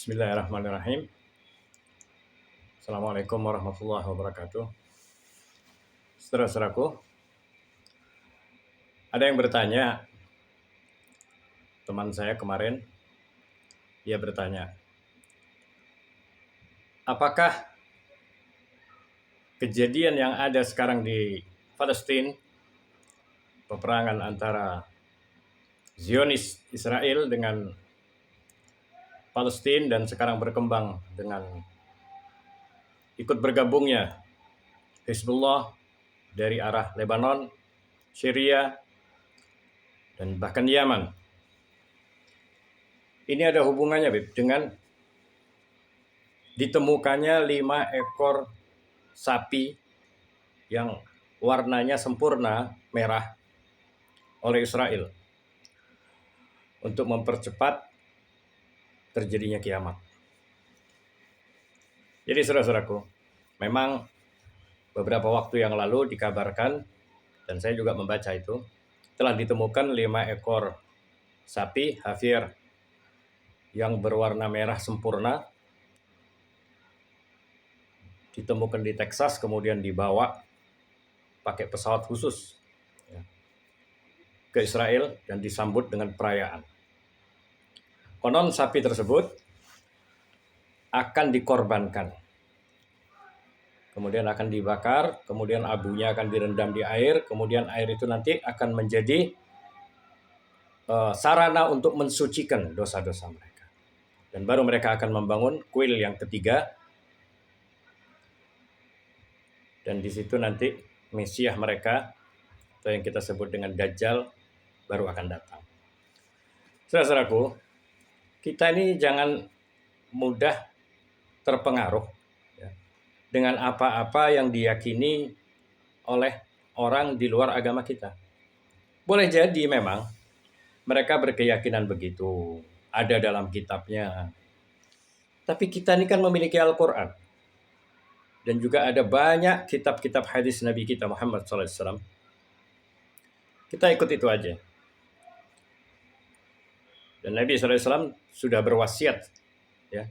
Bismillahirrahmanirrahim. Assalamualaikum warahmatullahi wabarakatuh. Saudara-saudaraku, ada yang bertanya, teman saya kemarin, dia bertanya, apakah kejadian yang ada sekarang di Palestina, peperangan antara Zionis Israel dengan Palestina dan sekarang berkembang dengan ikut bergabungnya Hizbullah dari arah Lebanon, Syria, dan bahkan Yaman. Ini ada hubungannya dengan ditemukannya 5 ekor sapi yang warnanya sempurna merah oleh Israel untuk mempercepat terjadinya kiamat. Jadi saudara-saudaraku, memang beberapa waktu yang lalu dikabarkan, dan saya juga membaca itu, telah ditemukan 5 ekor sapi Hafir yang berwarna merah sempurna, ditemukan di Texas, kemudian dibawa pakai pesawat khusus ke Israel dan disambut dengan perayaan. Konon sapi tersebut akan dikorbankan, kemudian akan dibakar, kemudian abunya akan direndam di air, kemudian air itu nanti akan menjadi sarana untuk mensucikan dosa-dosa mereka. Dan baru mereka akan membangun kuil yang ketiga, dan di situ nanti Mesias mereka, atau yang kita sebut dengan Dajjal, baru akan datang. Saudara-saudaraku, kita ini jangan mudah terpengaruh dengan apa-apa yang diyakini oleh orang di luar agama kita. Boleh jadi memang mereka berkeyakinan begitu, ada dalam kitabnya. Tapi kita ini kan memiliki Al-Quran. Dan juga ada banyak kitab-kitab hadis Nabi kita Muhammad SAW. Kita ikut itu aja. Dan Nabi SAW sudah berwasiat ya,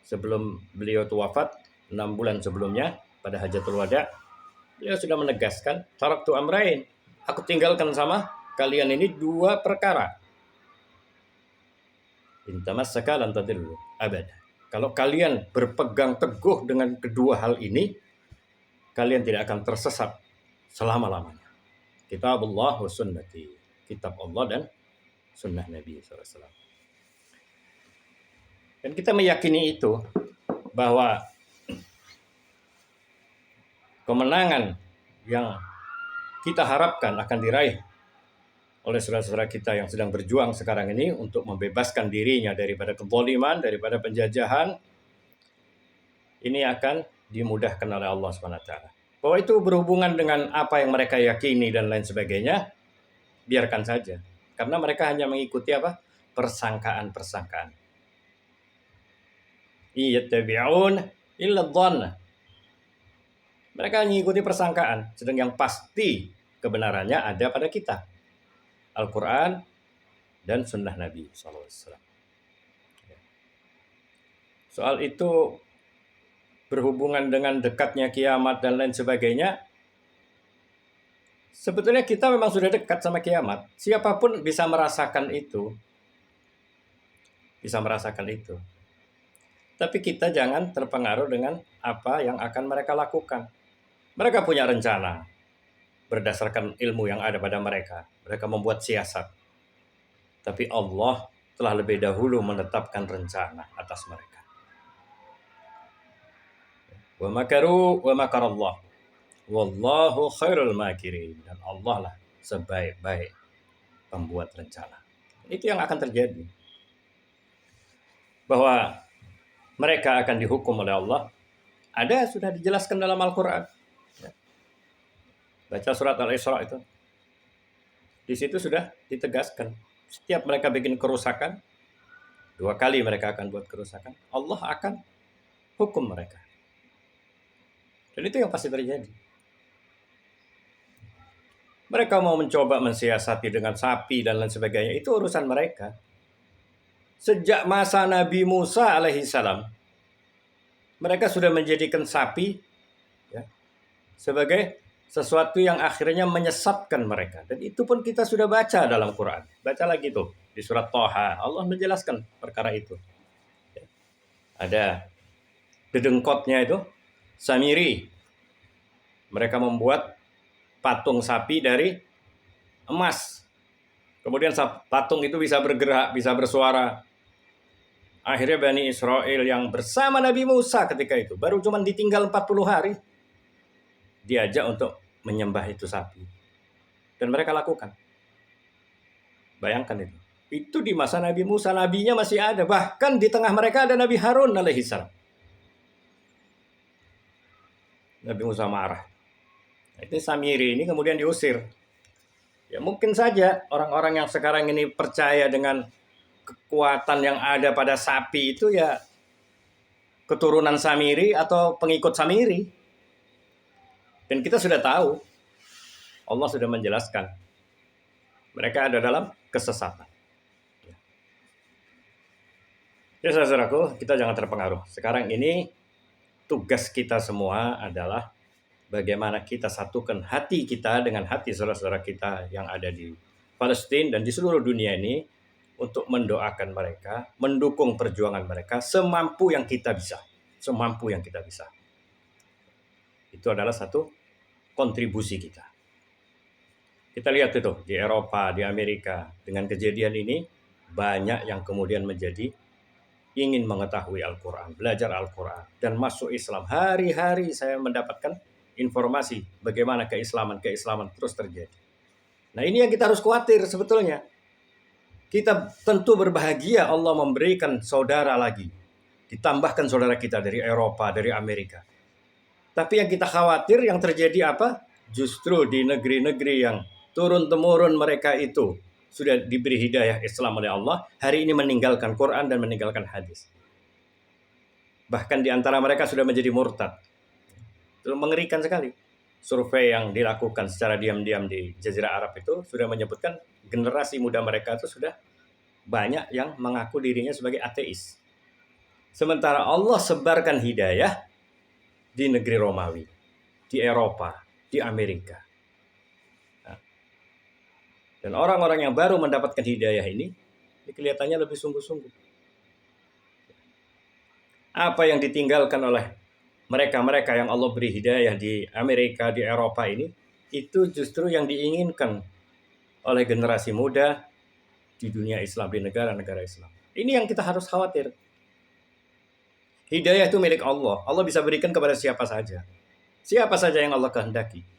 sebelum beliau itu wafat, 6 bulan sebelumnya pada Hajatul Wada, beliau sudah menegaskan, taraktu amrain, aku tinggalkan sama kalian ini 2 perkara. Intamassaka lan tadillu abada. Kalau kalian berpegang teguh dengan kedua hal ini, kalian tidak akan tersesat selama-lamanya. Kitabullah wa sunnati. Kitab Allah dan sunnah Nabi SAW. Dan kita meyakini itu, bahwa kemenangan yang kita harapkan akan diraih oleh saudara-saudara kita yang sedang berjuang sekarang ini untuk membebaskan dirinya daripada kezaliman, daripada penjajahan, ini akan dimudahkan oleh Allah SWT. Bahwa itu berhubungan dengan apa yang mereka yakini dan lain sebagainya, biarkan saja. Karena mereka hanya mengikuti apa? Persangkaan-persangkaan. Iyattabi'un illa dhanna. Mereka mengikuti persangkaan, sedang yang pasti kebenarannya ada pada kita. Al-Quran dan sunnah Nabi SAW. Soal itu berhubungan dengan dekatnya kiamat dan lain sebagainya, sebetulnya kita memang sudah dekat sama kiamat. Siapapun bisa merasakan itu. Bisa merasakan itu. Tapi kita jangan terpengaruh dengan apa yang akan mereka lakukan. Mereka punya rencana berdasarkan ilmu yang ada pada mereka. Mereka membuat siasat. Tapi Allah telah lebih dahulu menetapkan rencana atas mereka. Wa makaru wa makarallah. Wallahu khairul makirin. Dan Allah lah sebaik-baik pembuat rencana. Itu yang akan terjadi. Bahwa mereka akan dihukum oleh Allah. Ada sudah dijelaskan dalam Al-Quran. Baca surat Al-Isra itu. Di situ sudah ditegaskan. Setiap mereka bikin kerusakan, 2 kali mereka akan buat kerusakan, Allah akan hukum mereka. Dan itu yang pasti terjadi. Mereka mau mencoba mensiasati dengan sapi dan lain sebagainya, itu urusan mereka. Sejak masa Nabi Musa alaihissalam, mereka sudah menjadikan sapi ya, sebagai sesuatu yang akhirnya menyesatkan mereka. Dan itu pun kita sudah baca dalam Quran. Baca lagi tuh di surat Thaha. Allah menjelaskan perkara itu. Ada dedengkotnya itu, Samiri. Mereka membuat patung sapi dari emas. Kemudian patung itu bisa bergerak, bisa bersuara. Akhirnya Bani Israel yang bersama Nabi Musa ketika itu, baru cuma ditinggal 40 hari, diajak untuk menyembah itu sapi. Dan mereka lakukan. Bayangkan itu. Itu di masa Nabi Musa, nabinya masih ada. Bahkan di tengah mereka ada Nabi Harun alaihissalam. Nabi Musa marah. Ini Samiri ini kemudian diusir. Ya mungkin saja orang-orang yang sekarang ini percaya dengan kekuatan yang ada pada sapi itu ya keturunan Samiri atau pengikut Samiri. Dan kita sudah tahu, Allah sudah menjelaskan, mereka ada dalam kesesatan. Ya saudaraku, kita jangan terpengaruh. Sekarang ini tugas kita semua adalah bagaimana kita satukan hati kita dengan hati saudara-saudara kita yang ada di Palestina dan di seluruh dunia ini untuk mendoakan mereka, mendukung perjuangan mereka semampu yang kita bisa. Semampu yang kita bisa. Itu adalah satu kontribusi kita. Kita lihat itu di Eropa, di Amerika, dengan kejadian ini banyak yang kemudian menjadi ingin mengetahui Al-Quran, belajar Al-Quran, dan masuk Islam. Hari-hari saya mendapatkan informasi bagaimana keislaman terus terjadi. Nah ini yang kita harus khawatir sebetulnya. Kita tentu berbahagia Allah memberikan saudara lagi. Ditambahkan saudara kita dari Eropa, dari Amerika. Tapi yang kita khawatir yang terjadi apa? Justru di negeri-negeri yang turun-temurun mereka itu sudah diberi hidayah Islam oleh Allah, hari ini meninggalkan Quran dan meninggalkan hadis. Bahkan di antara mereka sudah menjadi murtad. Itu mengerikan sekali. Survei yang dilakukan secara diam-diam di Jazirah Arab itu sudah menyebutkan generasi muda mereka itu sudah banyak yang mengaku dirinya sebagai ateis. Sementara Allah sebarkan hidayah di negeri Romawi, di Eropa, di Amerika. Dan orang-orang yang baru mendapatkan hidayah ini kelihatannya lebih sungguh-sungguh. Apa yang ditinggalkan oleh mereka-mereka yang Allah beri hidayah di Amerika, di Eropa ini, itu justru yang diinginkan oleh generasi muda di dunia Islam, di negara-negara Islam. Ini yang kita harus khawatir. Hidayah itu milik Allah. Allah bisa berikan kepada siapa saja. Siapa saja yang Allah kehendaki.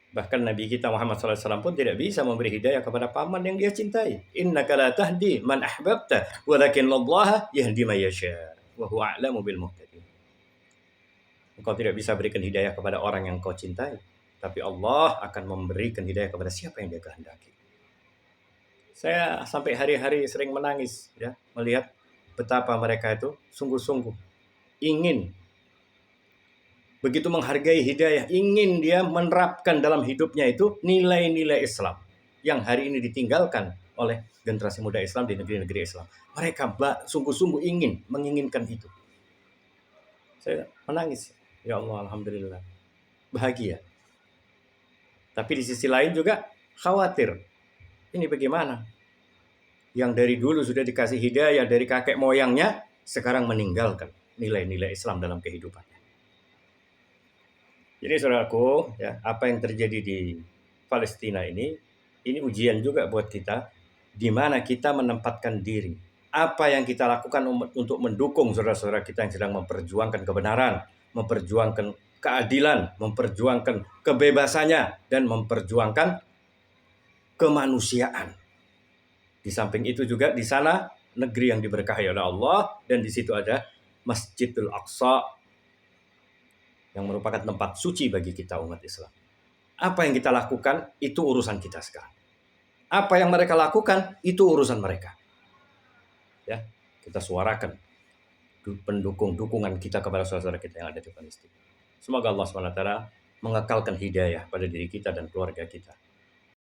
Bahkan Nabi kita Muhammad SAW pun tidak bisa memberi hidayah kepada paman yang dia cintai. Innaka la tahdi man ahbabta, walakin Allah yahdi man yasha, wa huwa a'lamu bil muhtadin. Engkau tidak bisa berikan hidayah kepada orang yang kau cintai, tapi Allah akan memberikan hidayah kepada siapa yang dia kehendaki. Saya sampai hari-hari sering menangis ya, melihat betapa mereka itu sungguh-sungguh ingin begitu menghargai hidayah, ingin dia menerapkan dalam hidupnya itu nilai-nilai Islam yang hari ini ditinggalkan oleh generasi muda Islam di negeri-negeri Islam. Mereka sungguh-sungguh menginginkan itu. Saya menangis. Ya Allah, alhamdulillah. Bahagia. Tapi di sisi lain juga khawatir. Ini bagaimana? Yang dari dulu sudah dikasih hidayah dari kakek moyangnya, sekarang meninggalkan nilai-nilai Islam dalam kehidupannya. Jadi saudaraku, ya, apa yang terjadi di Palestina ini ujian juga buat kita, di mana kita menempatkan diri. Apa yang kita lakukan untuk mendukung saudara-saudara kita yang sedang memperjuangkan kebenaran, memperjuangkan keadilan, memperjuangkan kebebasannya, dan memperjuangkan kemanusiaan. Di samping itu juga di sana negeri yang diberkahi oleh Allah, dan di situ ada Masjidil Aqsa yang merupakan tempat suci bagi kita umat Islam. Apa yang kita lakukan, itu urusan kita sekarang. Apa yang mereka lakukan, itu urusan mereka. Ya, kita suarakan dukungan kita kepada saudara-saudara kita yang ada di Palestina. Semoga Allah SWT mengekalkan hidayah pada diri kita dan keluarga kita.